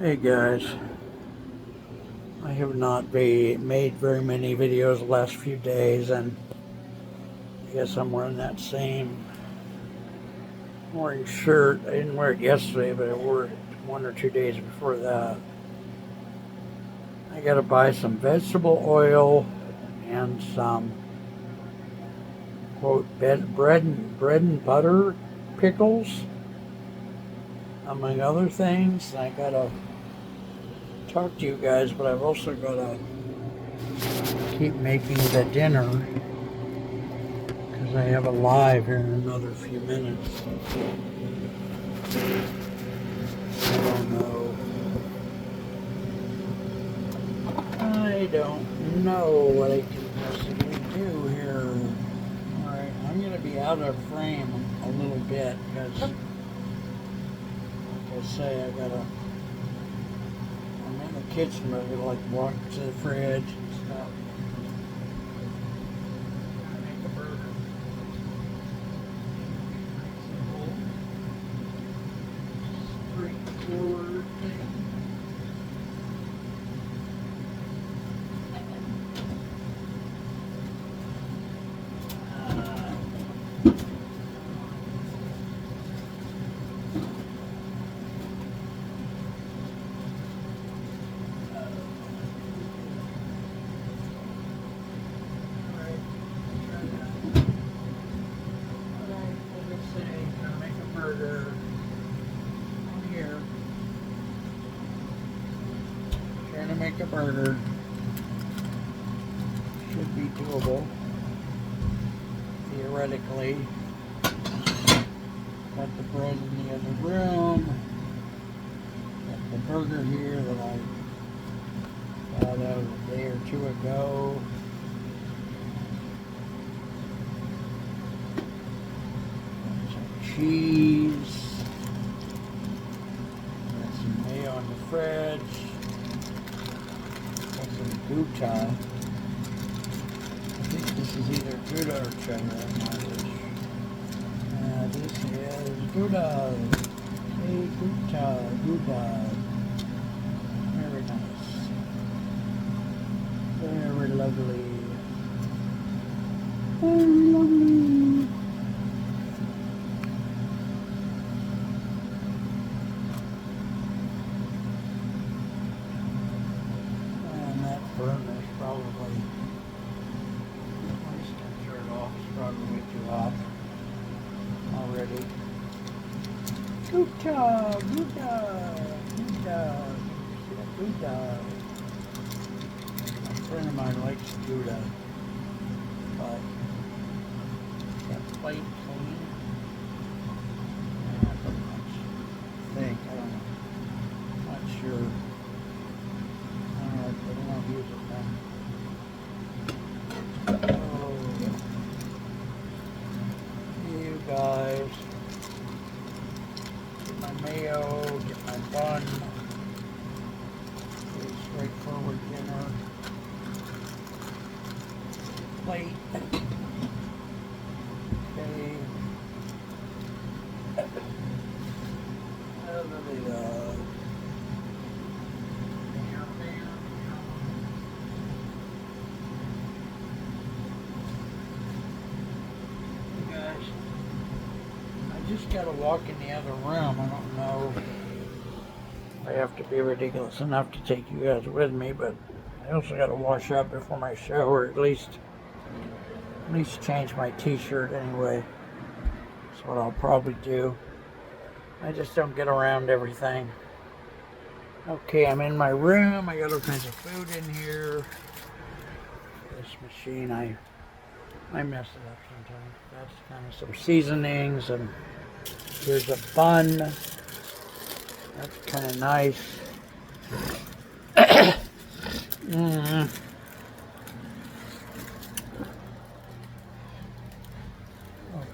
Hey guys, I have not made very many videos the last few days, and I guess I'm wearing that same orange shirt. I didn't wear it yesterday, but I wore it 1 or 2 days before that. I gotta buy some vegetable oil and some quote bread and butter pickles, among other things. I gotta talk to you guys, but I've also gotta keep making the dinner because I have a live here in another few minutes. I don't know. I don't know what I can possibly do here. Alright, I'm going to be out of frame a little bit because, like I say, I'm in the kitchen, but I gotta like walk to the fridge and stuff. Make a burger. Straightforward thing. Trying to make a burger. Should be doable. Theoretically. Got the bread in the other room. Got the burger here that I got out a day or two ago. Got some cheese. Got some mayo in the fridge. Got some Gouda. I think this is either Gouda or cheddar. I'm not really sure. This is Gouda. Hey, Gouda. Very nice. Very lovely. Very lovely. And that burner's probably, I'm just going to turn it off. It's probably way too hot already. Gouda. A friend of mine likes Gouda, but that plate clean. Yeah, pretty much. I think, I don't know. Not sure. I don't know if use it then. Oh, you guys. Get my mayo, get my bun. Pretty straightforward dinner. Plate. Okay. You guys, I just gotta walk in the other room. I don't know if I have to be ridiculous enough to take you guys with me, but I also gotta wash up before my shower, at least change my t-shirt anyway. That's what I'll probably do. I just don't get around everything. Okay, I'm in my room. I got all kinds of food in here. This machine, I mess it up sometimes. That's kind of some seasonings, and here's a bun. That's kind of nice.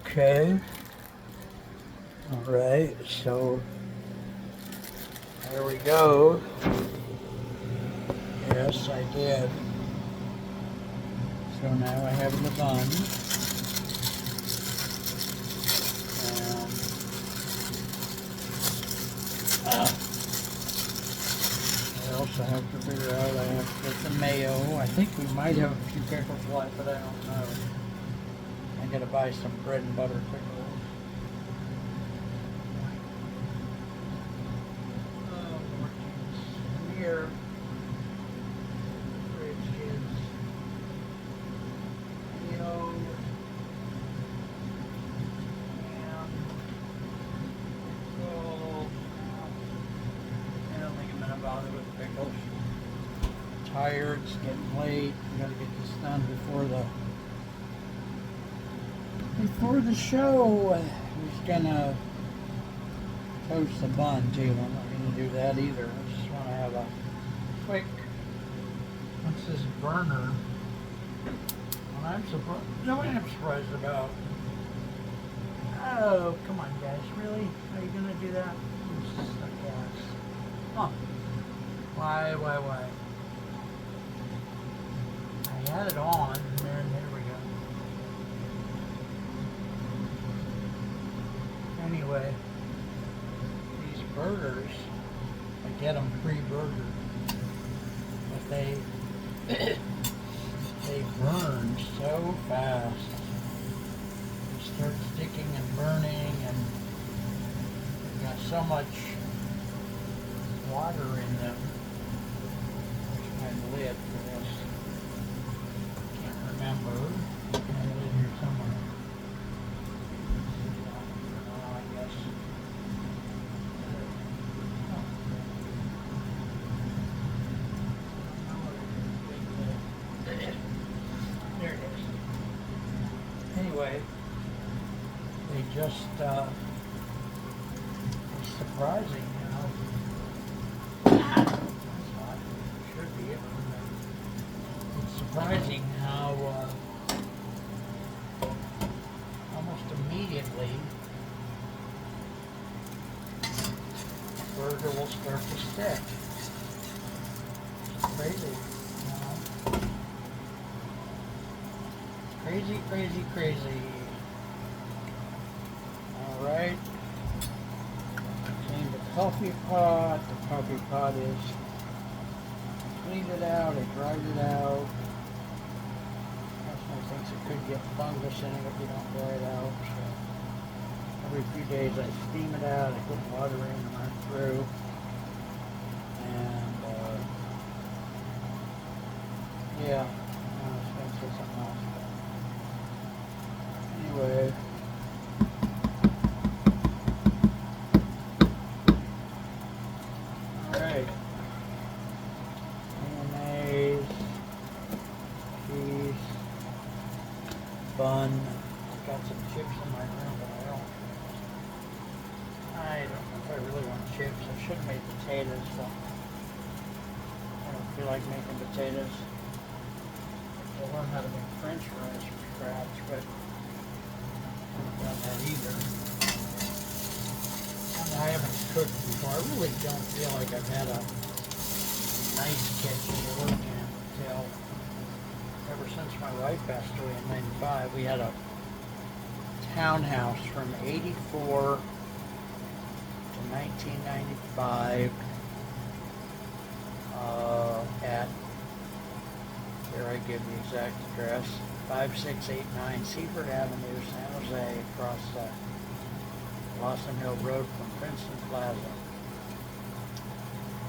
Okay. All right, so there we go. Yes, I did. So now I have the bun. And else I have to figure out? I have to get the mayo. I think we might have a few pickles left, but I don't know. I gotta buy some bread and butter pickles. Oh, more things here. Fridge is mayo. I don't think I'm gonna bother with the pickles. I'm tired, it's getting late. We gotta get this done before the show. Who's gonna toast the bun too? I'm not gonna do that either. I just wanna have a quick, what's this burner? Well, I'm surprised, nobody I'm surprised about. Oh, come on guys, really? Are you gonna do that? Huh. Why? I had it on, and then there we go. Anyway, these burgers, I get them pre-burgered, but they burn so fast. They start sticking and burning, and they've got so much water in them. There's my lid for this. Can't remember. I have it in here somewhere. I guess. There it is. Anyway, they just, it's surprising, you know. It's surprising how almost immediately the burger will start to stick. It's crazy, you know? Crazy. Alright. Clean the coffee pot. The coffee pot is cleaned it out, I dried it out. Husband thinks it could get fungus in it if you don't dry it out. So every few days I steam it out, I put water in and run through. And yeah, I was going to say something else. But anyway. Alright. Bun. I've got some chips in my room, but I don't know if I really want chips. I should make potatoes, but I don't feel like making potatoes. I'll learn how to make French fries from scratch, but I haven't done that either. And I haven't cooked before. I really don't feel like I've had a nice kitchen to work in until ever since my wife passed away in '95. We had a townhouse from '84 to 1995 at, here I give the exact address, 5689 Seaford Avenue, San Jose, across Blossom Hill Road from Princeton Plaza.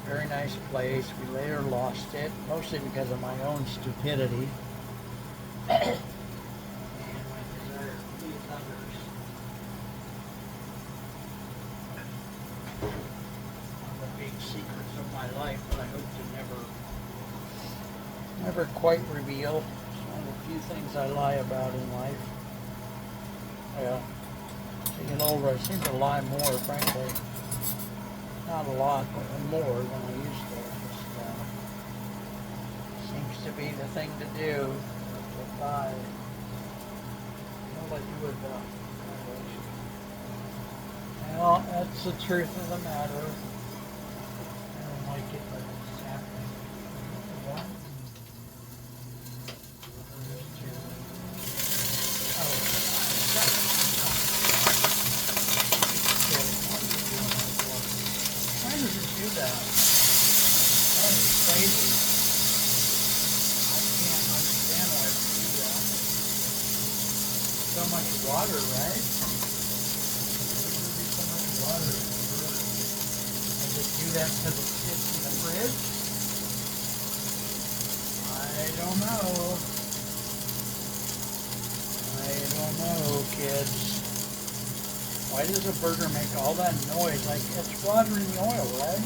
Very nice place. We later lost it, mostly because of my own stupidity. And my desire to please others. One of the big secrets of my life that I hope to never quite reveal. It's one of the few things I lie about in life. Yeah. As I get older, I seem to lie more, frankly. Not a lot, but more than I used to. Just seems to be the thing to do. To lie. I'll let you with that. Well, that's the truth of the matter. I don't like it, but it's happening. What? Why does it do that? That is crazy. I can't understand why they do that. So much water, right? There would be so much water. And they do that because it sits in the fridge? I don't know. I don't know, kids. Why does a burger make all that noise? Like, it's water in the oil, right?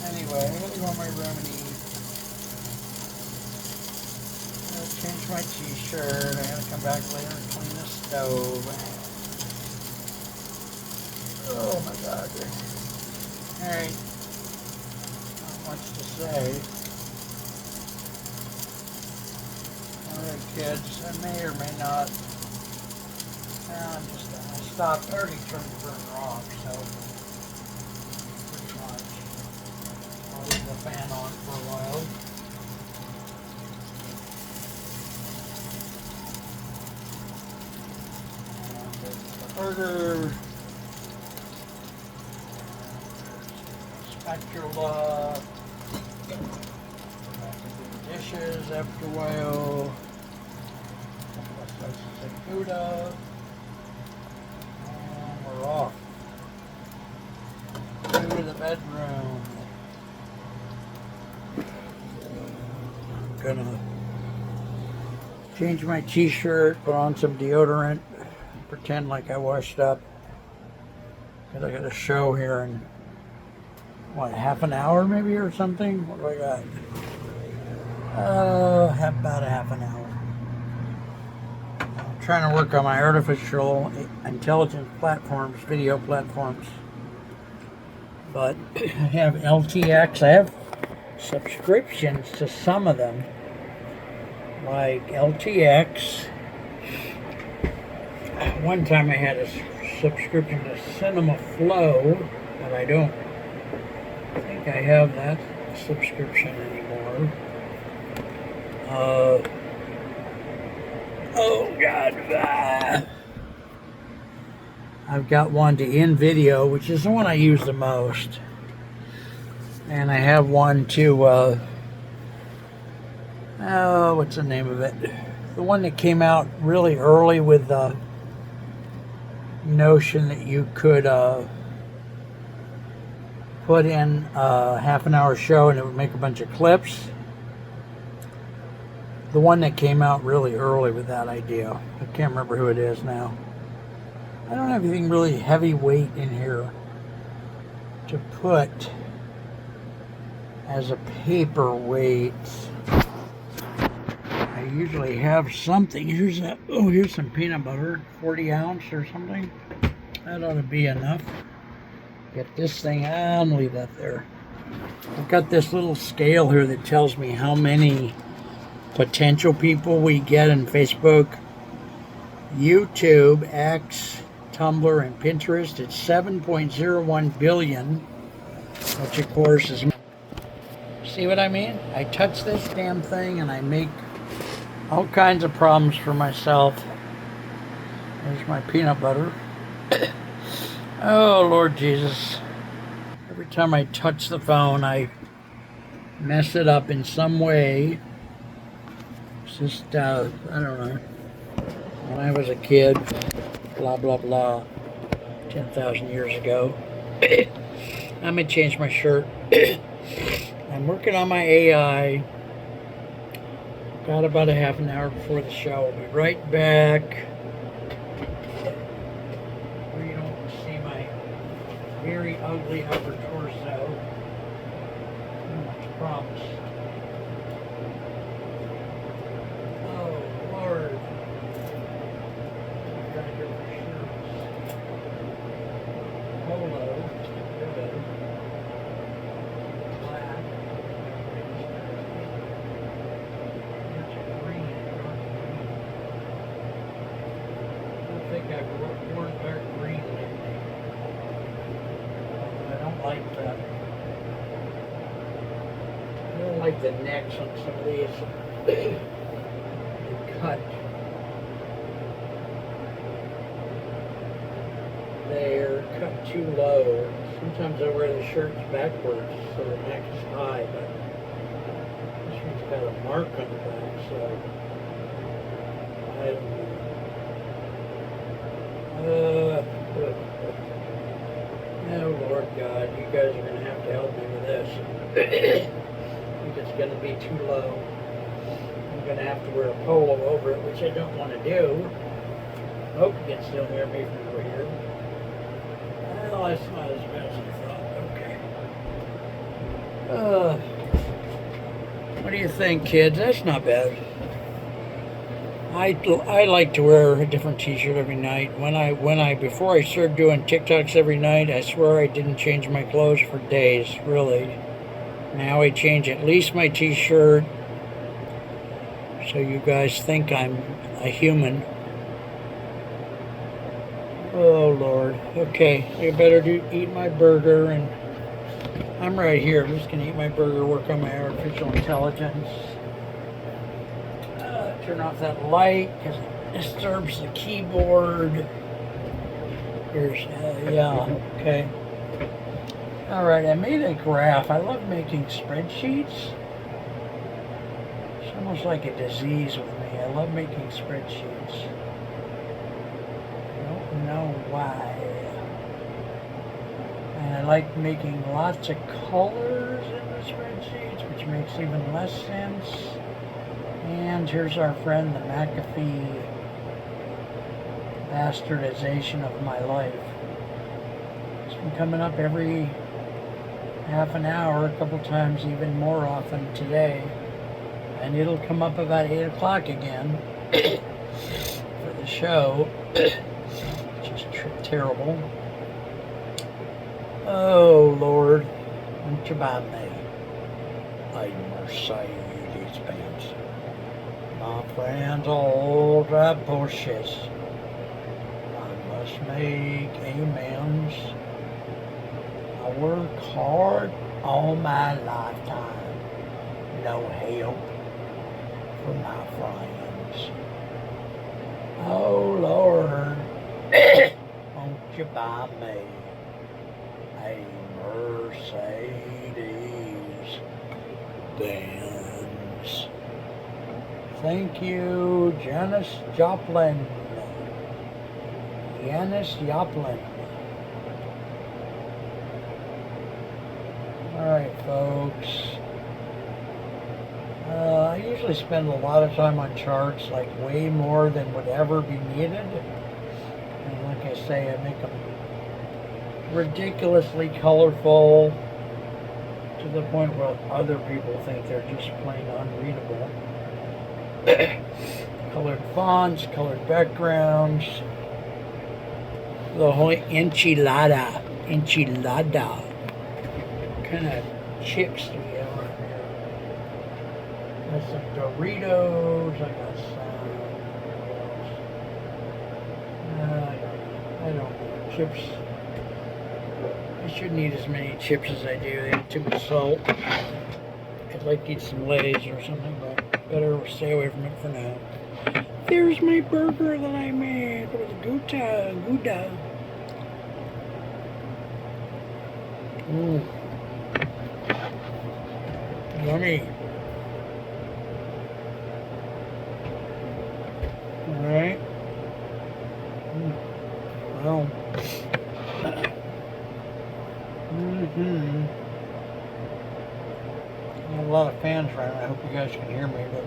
Anyway, I'm gonna go in my room and eat. I'm gonna change my t-shirt. I gotta come back later and clean the stove. Oh my god. Alright. Not much to say. Alright, kids. I may or may not. I stopped. I already turned to burn rock, so pretty much. I'll leave the fan on for a while. And the burger. Spatula. I can do the dishes after a while. Slices of Gouda. And we're off. Go to the bedroom. I'm gonna change my t-shirt, put on some deodorant, pretend like I washed up. Because I got a show here in, what, half an hour maybe or something? What do I got? About a half an hour. I'm trying to work on my artificial intelligence platforms, video platforms. But I have LTX. I have subscriptions to some of them, like LTX. One time I had a subscription to Cinema Flow, but I don't think I have that subscription anymore. Oh God. I've got one to InVideo, which is the one I use the most. And I have one to, what's the name of it? The one that came out really early with the notion that you could put in a half-an-hour show and it would make a bunch of clips. The one that came out really early with that idea. I can't remember who it is now. I don't have anything really heavyweight in here to put as a paperweight. I usually have something. Here's some peanut butter, 40 ounce or something. That ought to be enough. Get this thing on, leave that there. I've got this little scale here that tells me how many potential people we get in Facebook, YouTube, X, Tumblr, and Pinterest. It's 7.01 billion, which of course is... See what I mean? I touch this damn thing and I make all kinds of problems for myself. There's my peanut butter. Oh, Lord Jesus. Every time I touch the phone, I mess it up in some way. It's just, I don't know. When I was a kid, blah, blah, blah, 10,000 years ago. I'm going to change my shirt. I'm working on my AI. Got about a half an hour before the show. I'll be right back. Where you don't see my very ugly upper torso. Too much promise. Oh, Lord. I gotta get my shirts. Polo. Good. Black. I think I've worn dark green lately. I don't like that. I don't like the necks on some of these. They cut. They're cut too low. Sometimes I wear the shirts backwards so the neck is high, but this one's got a mark on the back, so I don't know. Oh Lord God, you guys are going to have to help me with this. I think it's going to be too low. I'm going to have to wear a polo over it, which I don't want to do. I hope you can still hear me from over here. Well, that's not as bad as I thought. Okay. What do you think, kids? That's not bad. I like to wear a different t-shirt every night. Before I started doing TikToks every night, I swear I didn't change my clothes for days, really. Now I change at least my t-shirt so you guys think I'm a human. Oh Lord. Okay, I better eat my burger, and I'm right here. I'm just gonna eat my burger, work on my artificial intelligence. Turn off that light because it disturbs the keyboard. Here's, yeah, okay. Alright, I made a graph. I love making spreadsheets. It's almost like a disease with me. I love making spreadsheets. I don't know why. And I like making lots of colors in the spreadsheets, which makes even less sense. And here's our friend, the McAfee bastardization of my life. It's been coming up every half an hour, a couple times, even more often today. And it'll come up about 8 o'clock again for the show, which is terrible. Oh, Lord, won't you buy me a Mercedes Benz? My friends, all the Porsches. I must make amends. I work hard all my lifetime. No help from my friends. Oh Lord, won't you buy me a Mercedes Benz? Thank you, Janis Joplin. Janis Joplin. Alright, folks. I usually spend a lot of time on charts, like way more than would ever be needed. And like I say, I make them ridiculously colorful to the point where other people think they're just plain unreadable. Colored fonts, colored backgrounds, the whole enchilada. What kind of chips do we have right here? Got some Doritos, I got some, I don't know, chips. I shouldn't eat as many chips as I do, they have too much salt. I'd like to eat some Lay's or something, but better stay away from it for now. There's my burger that I made with Gouda. Yummy. Alright. Well. I have a lot of fans right now. I hope you guys can hear me, but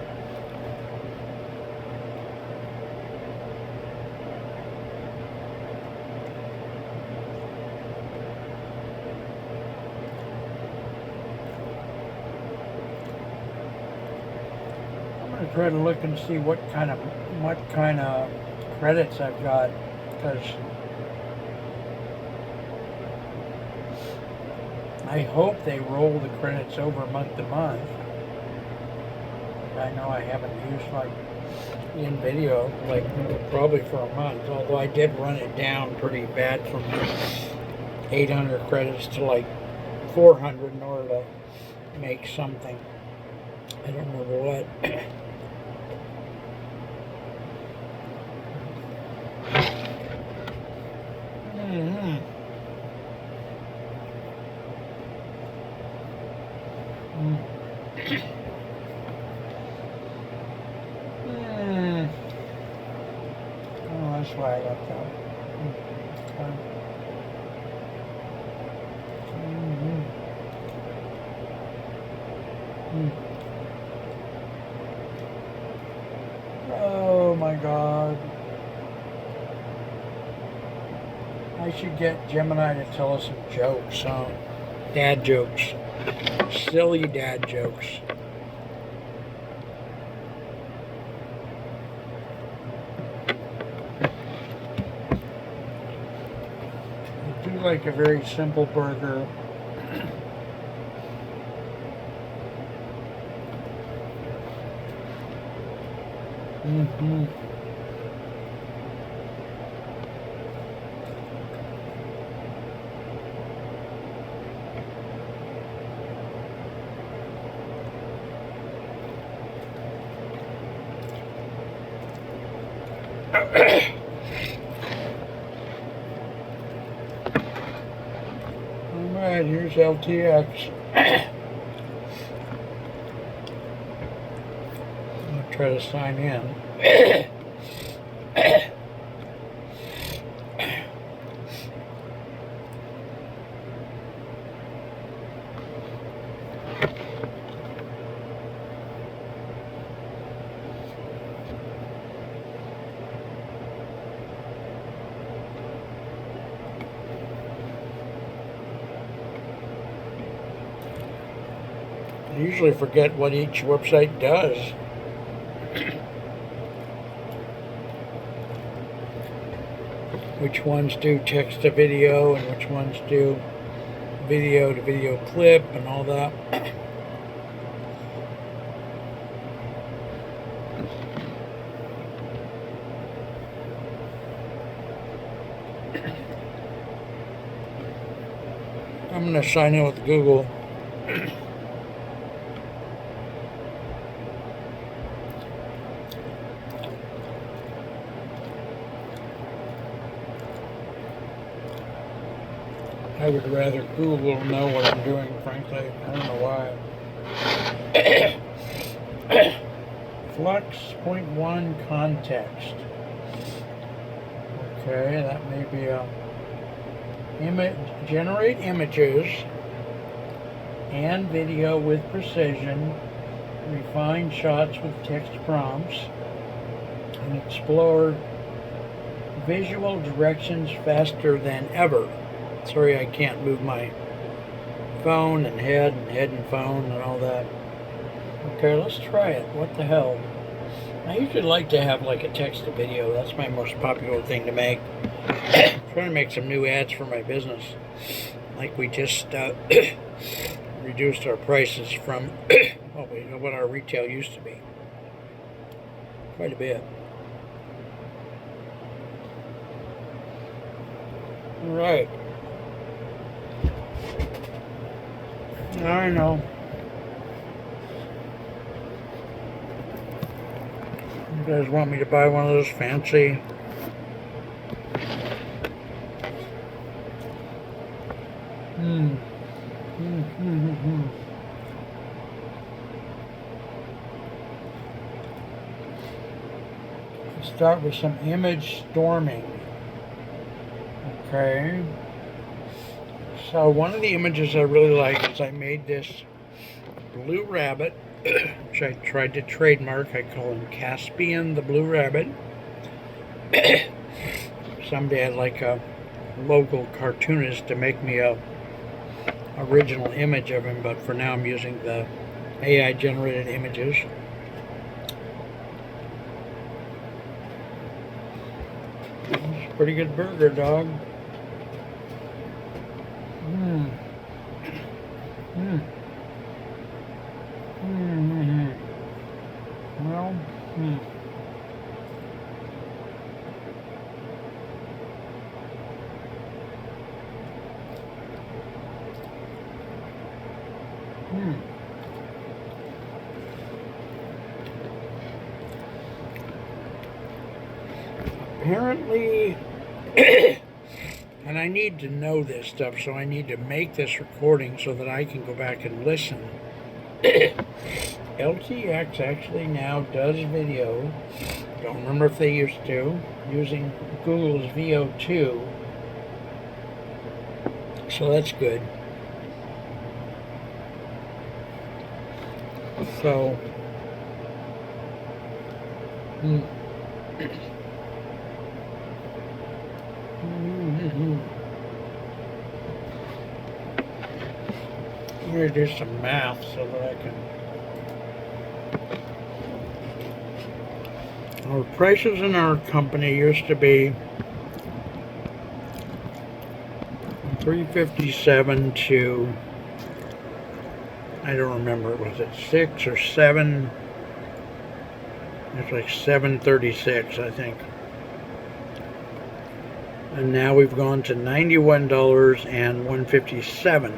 I'm gonna try to look and see what kind of credits I've got, because I hope they roll the credits over month to month. I know I haven't used like in video like probably for a month, although I did run it down pretty bad from 800 credits to like 400 in order to make something. I don't remember what. Mm. Mm. Oh, that's why I got that. Okay. Mm-hmm. Mm. Oh my God. I should get Gemini to tell us some jokes, huh? Dad jokes. Silly dad jokes. I do like a very simple burger. Mm-hmm. Alright, here's LTX. I'm gonna try to sign in. I usually forget what each website does. Which ones do text to video and which ones do video to video clip and all that. I'm going to sign in with Google. I would rather Google know what I'm doing, frankly. I don't know why. Flux.1 context. Okay, that may be a generate images and video with precision, refine shots with text prompts, and explore visual directions faster than ever. Sorry I can't move my phone and head and phone and all that. Okay, let's try it. What the hell? I usually like to have like a text to video. That's my most popular thing to make. I'm trying to make some new ads for my business. Like we just reduced our prices from what our retail used to be. Quite a bit. All right. I know. You guys want me to buy one of those fancy Let's start with some image storming. Okay. So one of the images I really like is I made this blue rabbit, which I tried to trademark. I call him Caspian the Blue Rabbit. Someday I'd like a local cartoonist to make me a original image of him, but for now I'm using the AI generated images. It's a pretty good burger, dog. Well, Apparently, and I need to know this stuff, so I need to make this recording so that I can go back and listen LTX actually now does video. Don't remember if they used to, using Google's VO2. So that's good. So, I'm going to do some math so that I can. Our prices in our company used to be $357 to, I don't remember, was it 6 or 7? It's like $736, I think. And now we've gone to $91 and $157.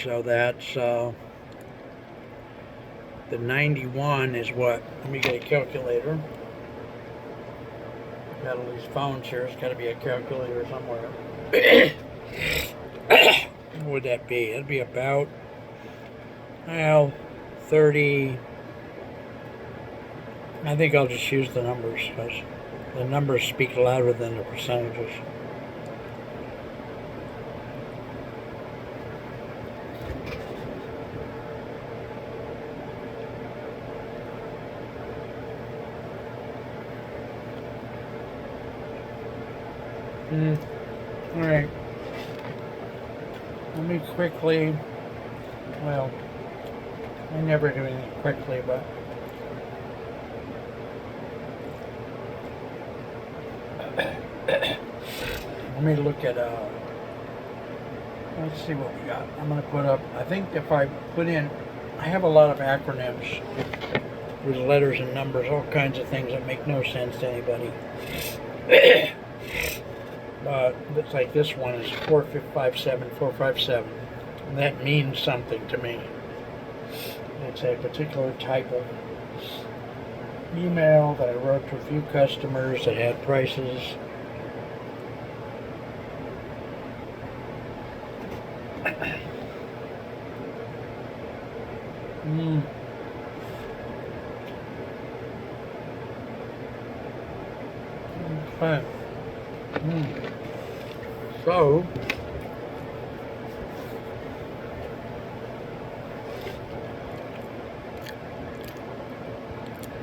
So that's the 91 is what? Let me get a calculator. Got all these phones here. There's got to be a calculator somewhere. What would that be? It'd be about, well, 30. I think I'll just use the numbers because the numbers speak louder than the percentages. All right. Let me quickly, well, I never do anything quickly, but let me look at, let's see what we got. I'm going to put up, I think if I put in, I have a lot of acronyms with letters and numbers, all kinds of things that make no sense to anybody. Looks like this one is 457. And that means something to me. It's a particular type of email that I wrote to a few customers that had prices. Okay. So,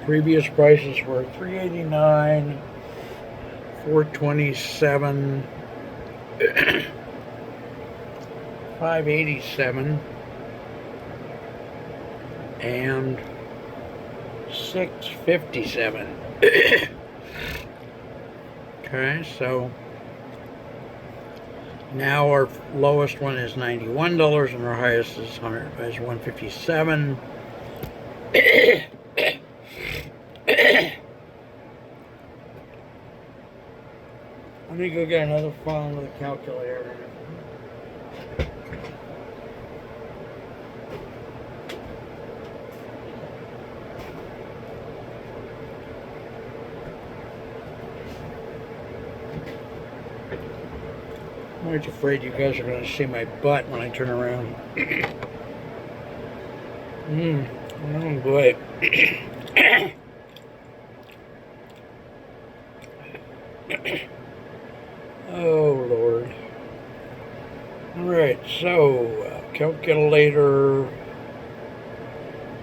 previous prices were $389, $427, $587, and $657. Okay, so now our lowest one is $91 and our highest is $157. Let me go get another phone with a calculator. I'm always afraid you guys are going to see my butt when I turn around. Oh boy. Oh Lord. Alright, so calculator.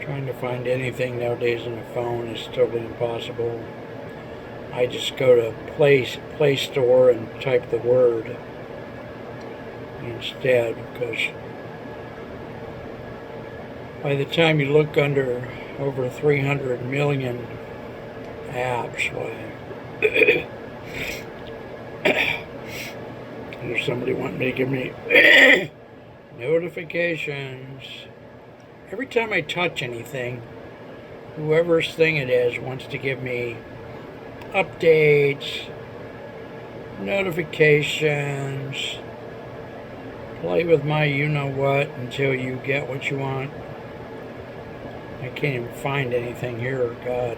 Trying to find anything nowadays on the phone is totally impossible. I just go to Play Store and type the word instead, because by the time you look under over 300 million apps, why there's somebody wanting me to give me notifications. Every time I touch anything, whoever's thing it is wants to give me updates, notifications, play with my you-know-what until you get what you want. I can't even find anything here, God.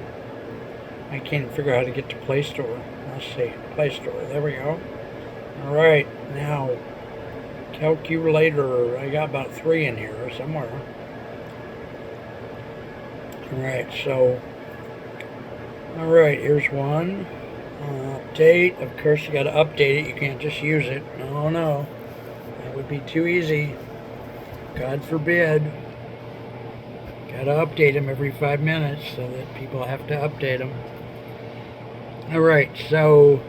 I can't even figure out how to get to Play Store. Let's see, Play Store, there we go. Alright, now, calculator. I got about 3 in here somewhere. Alright, so, alright, here's one. Update. Of course, you got to update it. You can't just use it. No. That would be too easy. God forbid. Got to update them every 5 minutes so that people have to update them. Alright, so,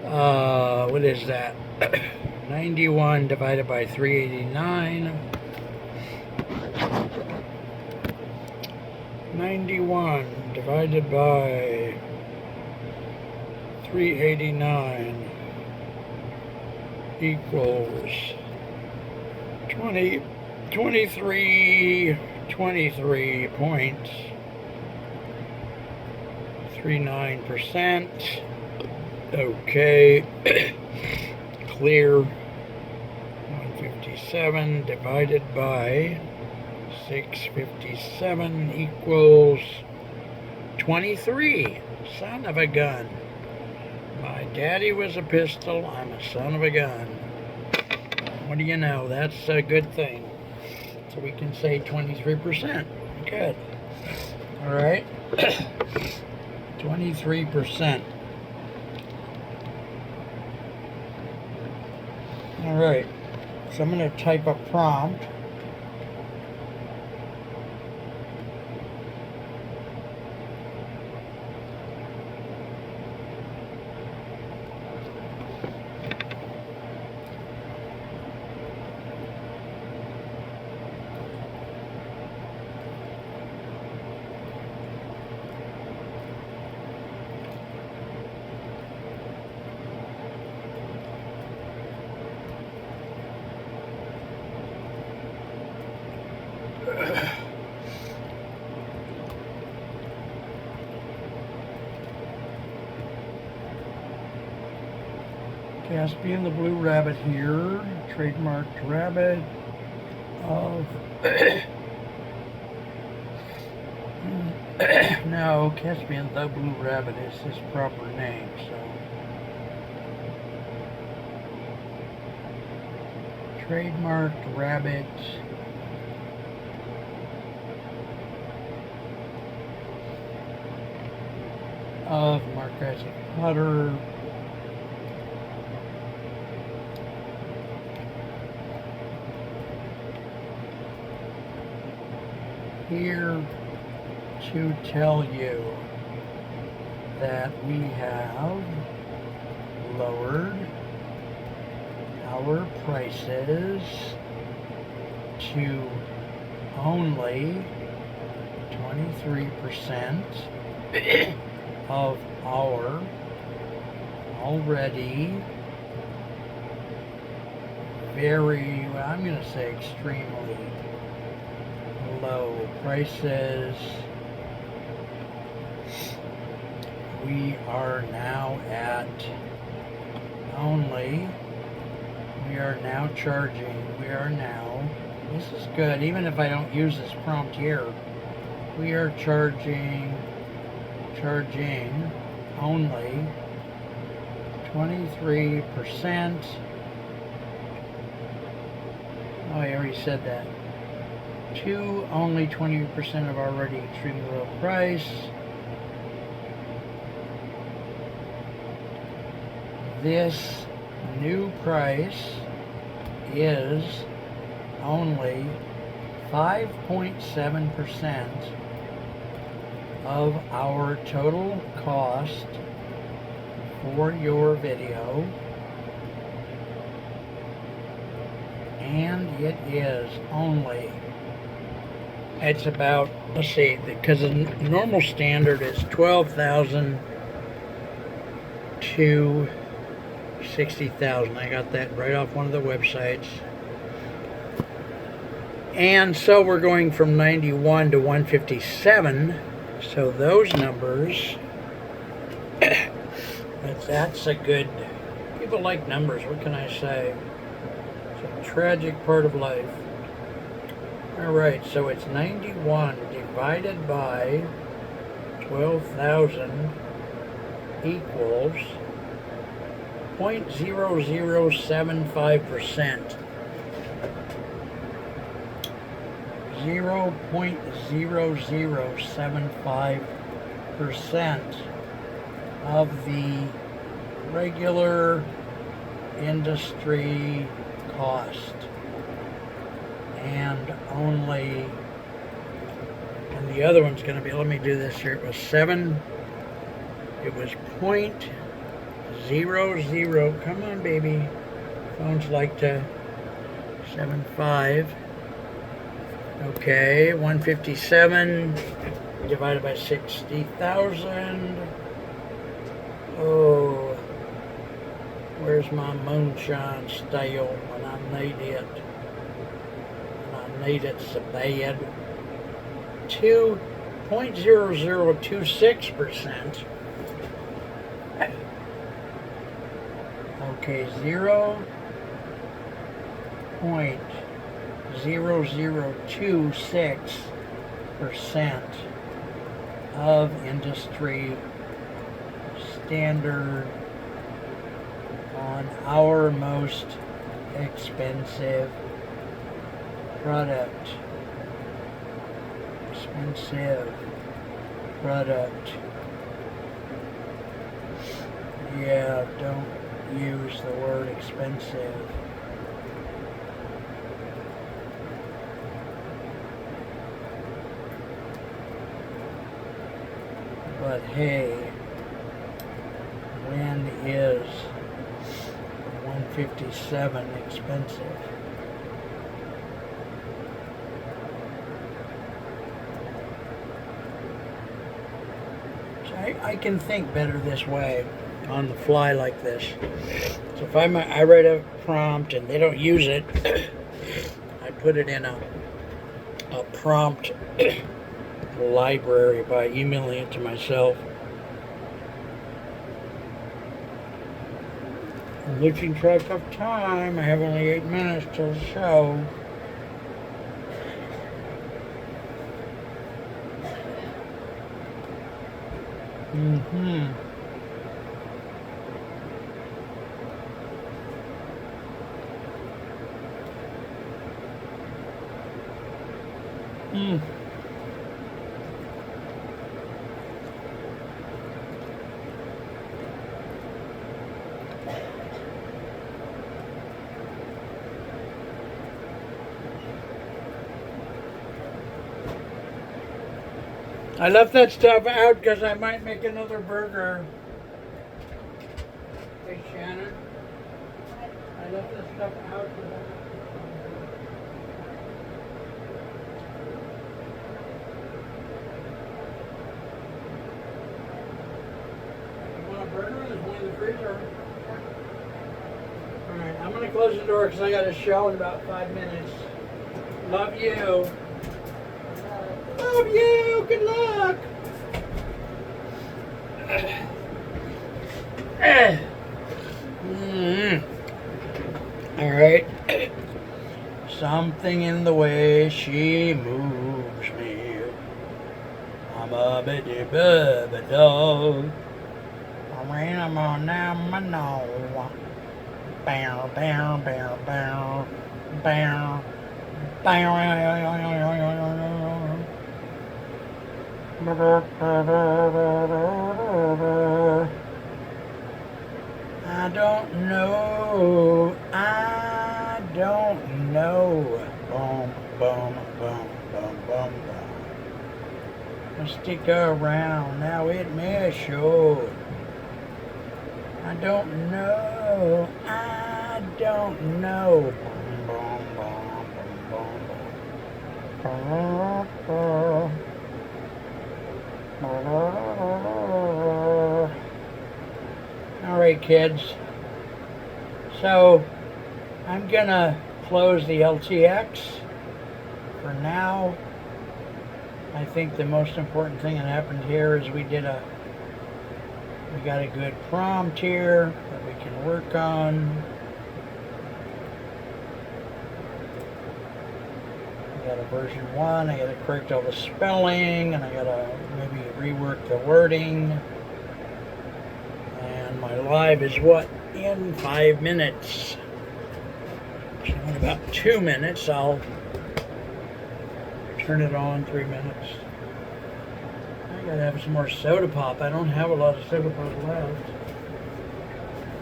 what is that? 91 divided by 389. 91 divided by 389 equals 23.39%. Okay. Clear. 157 divided by 657 equals 23. Son of a gun. My daddy was a pistol. I'm a son of a gun. What do you know? That's a good thing. So we can say 23%. Good. All right. 23%. All right. So I'm going to type a prompt. Caspian the Blue Rabbit here, trademarked rabbit of no, Caspian the Blue Rabbit is his proper name, so trademarked rabbit of Mark Isaac Potter. Here to tell you that we have lowered our prices to only 23% of our already very, well, I'm going to say extremely low prices. We are now at only, we are now charging, this is good, even if I don't use this prompt here, we are charging only 23%. Oh, I already said that. To only 20% of already extremely low price. This new price is only 5.7% of our total cost for your video, and it is only, it's about, let's see, because the normal standard is 12,000 to 60,000. I got that right off one of the websites. And so we're going from 91 to 157. So those numbers, that's a good, people like numbers, what can I say? It's a tragic part of life. Alright, so it's 91 divided by 12,000 equals 0.0075%. 0.0075% of the regular industry cost, and only, and the other one's going to be, let me do this here, it was 0.00, come on baby, phones like to, 75, okay, 157 divided by 60,000, oh, where's my moonshine stale when I need it? When I need it so bad. 2.0026%. Okay, 0.0026% of industry standard on our most expensive product. Expensive product. Yeah, don't use the word expensive. But hey, when is 157 expensive? So I can think better this way on the fly like this. So if I write a prompt and they don't use it, I put it in a prompt library by emailing it to myself. I'm losing track of time. I have only 8 minutes till the show. Mm-hmm. I left that stuff out because I might make another burger. Hey, Shannon. I left this stuff out because you want a burger? There's one in the freezer. Alright, I'm going to close the door because I got a show in about 5 minutes. Love you. Love you. Good luck. All right. Something in the way she moves me. I'm a bitty bubba dog. I'm on now my nose. Bow, bow, bow, bow, bow, bow. I don't know. I don't know. Boom, boom, boom, boom, boom, boom. Stick around. Now it may show. I don't know. I don't know. Boom, boom, boom, boom, boom. All right, kids. So I'm gonna close the LTX for now. I think the most important thing that happened here is we got a good prompt here that we can work on. I got a version 1, I gotta correct all the spelling, and I gotta maybe rework the wording. And my live is what? in 5 minutes. So in about 2 minutes, I'll turn it on. 3 minutes. I gotta have some more soda pop. I don't have a lot of soda pop left.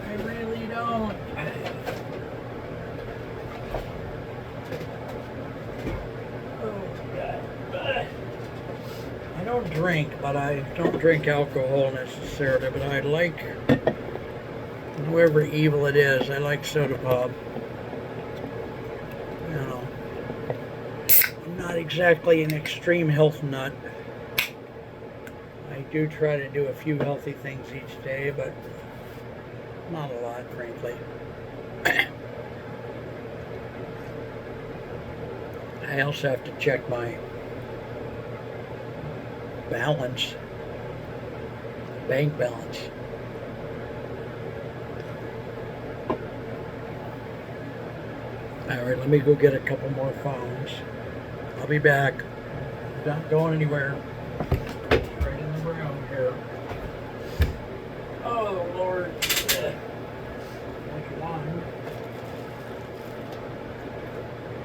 I really don't. Oh, God. I don't drink, but I don't drink alcohol necessarily, but I like, whoever evil it is, I like soda pop. You know, I'm not exactly an extreme health nut. I do try to do a few healthy things each day, but not a lot, frankly. I also have to check my balance, bank balance. Alright, let me go get a couple more phones. I'll be back. Not going anywhere. Right in the room here. Oh, Lord. Which one?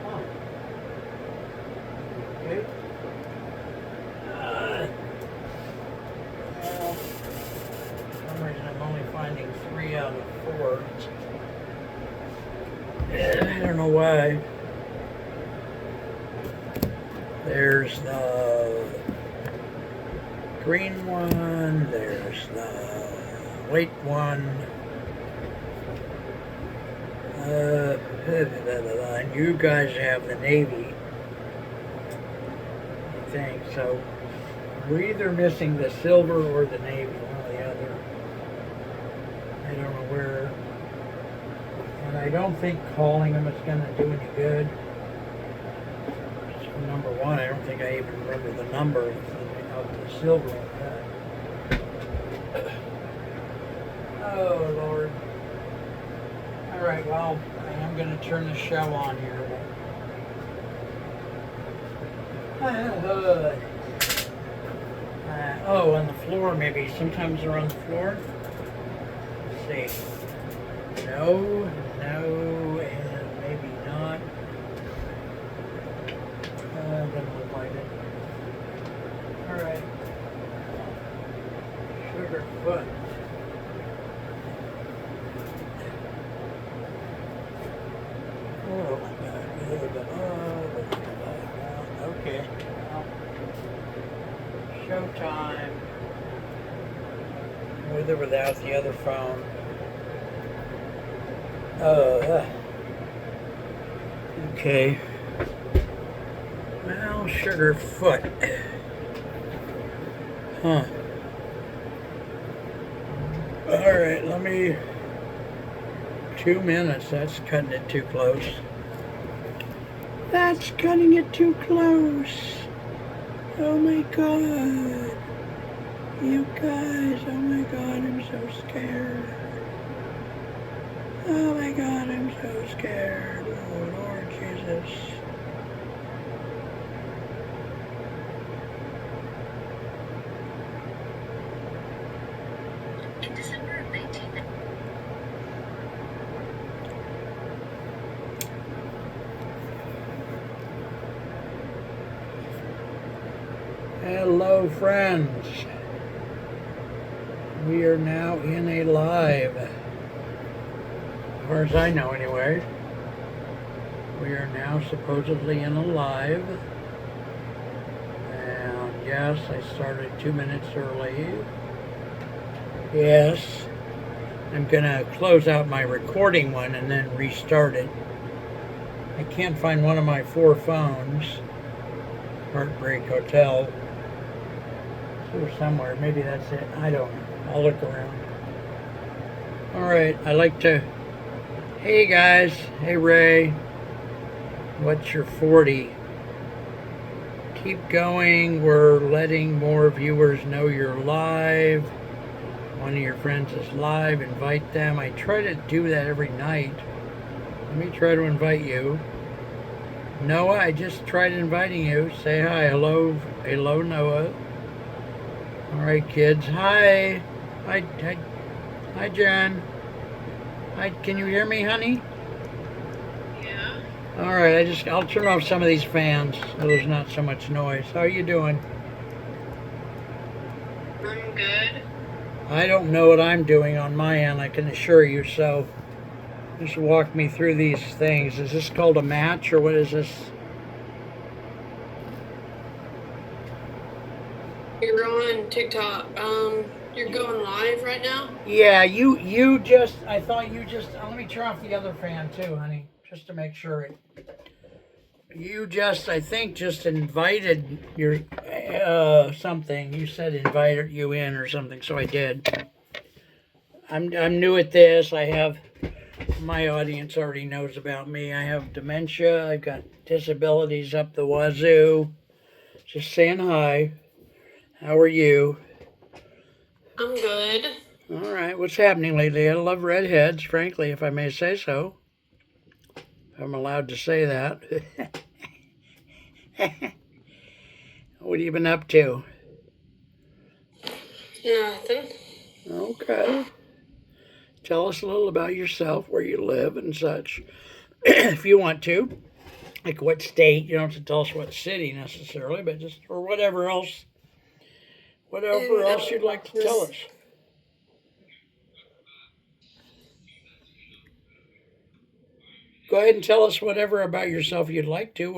Oh. Okay. Well, for some reason I'm only finding 3 out of 4. I don't know why. There's the green one, there's the white one, and you guys have the navy, I think. So we're either missing the silver or the navy, one or the other. I don't know where. And I don't think calling them is going to do any good. So number one, I don't think I even remember the number of the silver one. Oh, Lord. Alright, well, I am going to turn the show on here. Oh, on the floor, maybe. Sometimes they're on the floor. Let's see. No, and maybe not. Doesn't look like it. Alright. Sugarfoot. Oh my God. Oh my God. Okay. Well, showtime. With or without the other phone. Okay. Well, Sugarfoot. Huh. Alright, let me... 2 minutes, that's cutting it too close. That's cutting it too close. Oh my God. You guys, oh my God, I'm so scared. Oh my God, I'm so scared. Oh Lord Jesus. In December of 19... Hello, friends. We are now in a live. As far as I know, anyway. We are now supposedly in a live. And yes, I started 2 minutes early. Yes. I'm going to close out my recording one and then restart it. I can't find one of my 4 phones. Heartbreak Hotel. Or somewhere. Maybe that's it. I don't know. I'll look around. Alright, I like to... Hey guys. Hey Ray. What's your 40? Keep going. We're letting more viewers know you're live. One of your friends is live. Invite them. I try to do that every night. Let me try to invite you. Noah, I just tried inviting you. Say hi. Hello. Hello, Noah. Alright, kids. Hi. Hi, Jen. Hi, can you hear me, honey? Yeah, All right, I'll turn off some of these fans so there's not so much noise. How are you doing? I'm good. I don't know what I'm doing on my end, I can assure you. So just walk me through these things. Is this called a match or what is this? You're on TikTok. You're going live right now? Yeah, you just. I thought you just. Let me turn off the other fan too, honey, just to make sure it. You just, I think, just invited your something. You said invited you in or something, so I did. I'm new at this. I have my audience already knows about me. I have dementia. I've got disabilities up the wazoo. Just saying hi. How are you? I'm good. All right. What's happening lately? I love redheads, frankly, if I may say so. I'm allowed to say that. What have you been up to? Nothing. Okay. Tell us a little about yourself, where you live, and such, if you want to. Like what state? You don't have to tell us what city necessarily, but just or whatever And else you'd like to tell us. Go ahead and tell us whatever about yourself you'd like to,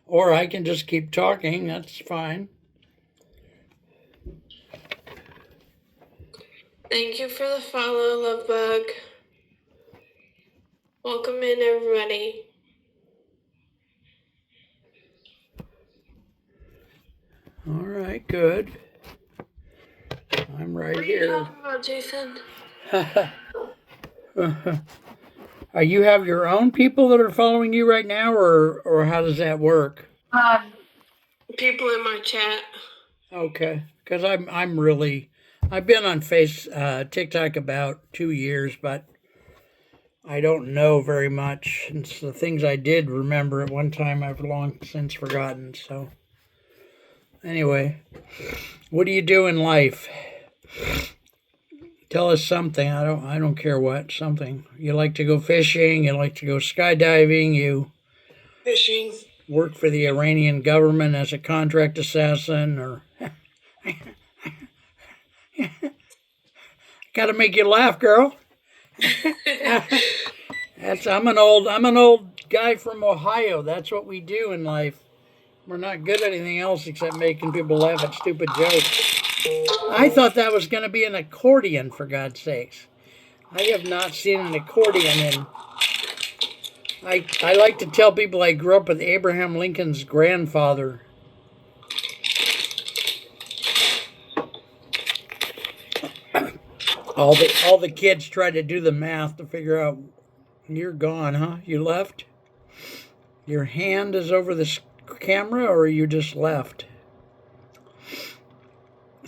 or I can just keep talking. That's fine. thank you for the follow, love bug. Welcome in, everybody. All right, good. I'm What right are you here. talking about, Jason? You have your own people that are following you right now, or how does that work? People in my chat. Okay, because I'm really I've been on TikTok about 2 years, but I don't know very much. And it's the things I did remember at one time I've long since forgotten. So anyway, what do you do in life? Tell us something. I don't care what. Something. You like to go fishing, you like to go skydiving, you Fishing. work for the Iranian government as a contract assassin, or got to make you laugh, girl. I'm an old guy from Ohio. That's what we do in life. We're not good at anything else except making people laugh at stupid jokes. I thought that was going to be an accordion, for God's sakes. I have not seen an accordion in. I like to tell people I grew up with Abraham Lincoln's grandfather. All the kids try to do the math to figure out. You're gone, huh? You left? Your hand is over the camera, or you just left?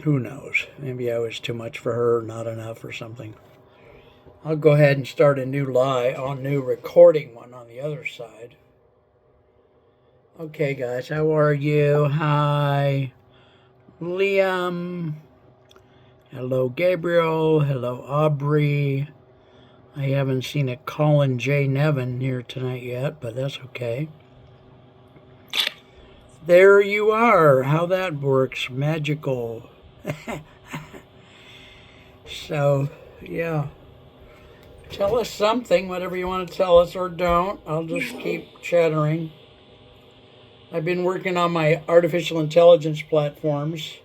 Who knows? Maybe I was too much for her, not enough, or something. I'll go ahead and start a new recording one on the other side. Okay, guys, how are you? Hi, Liam. Hello, Gabriel. Hello, Aubrey. I haven't seen a Colin J. Nevin here tonight yet, but that's okay. There you are. How that works. Magical. So, yeah. Tell us something, whatever you want to tell us, or don't. I'll just keep chattering. I've been working on my artificial intelligence platforms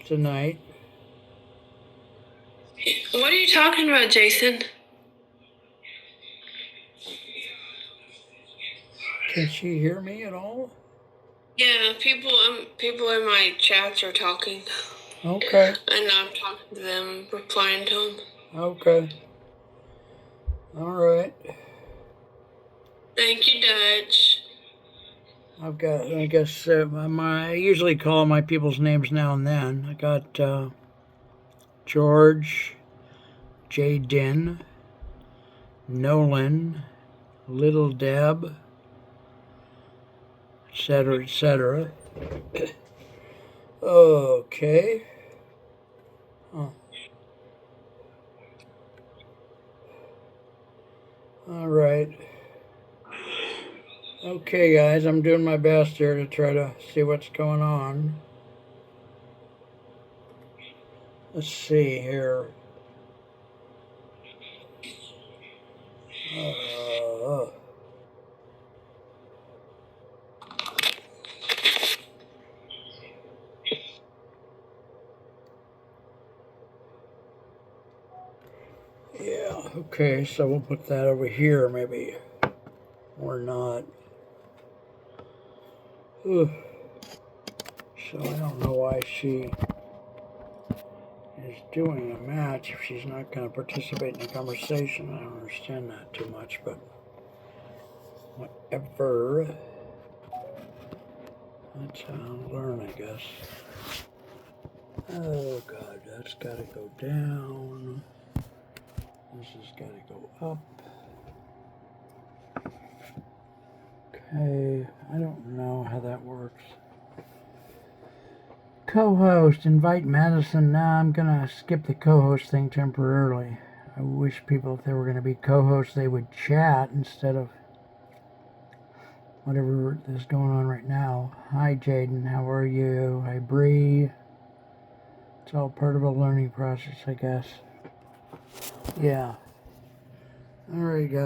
tonight. What are you talking about, Jason? Can she hear me at all? Yeah, people in my chats are talking, Okay. and I'm talking to them, replying to them. Okay. All right. Thank you, Dutch. I guess, I usually call my people's names now and then. I got George, J. Din, Nolan, Little Deb, etc., etc. Okay. Oh. All right. Okay, guys, I'm doing my best here to try to see what's going on. Let's see here. Yeah, okay, so we'll put that over here maybe. Or not. Ugh. So I don't know why she is doing a match if she's not going to participate in the conversation. I don't understand that too much, but whatever. That's how I learn, I guess. Oh God, that's got to go down. This has got to go up. Okay, I don't know how that works. Co-host, invite Madison. Now I'm gonna skip the co-host thing temporarily. I wish people, if they were gonna be co-hosts, they would chat instead of whatever is going on right now. Hi Jaden, how are you? Hi Bree. It's all part of a learning process, I guess. Yeah. Alright guys.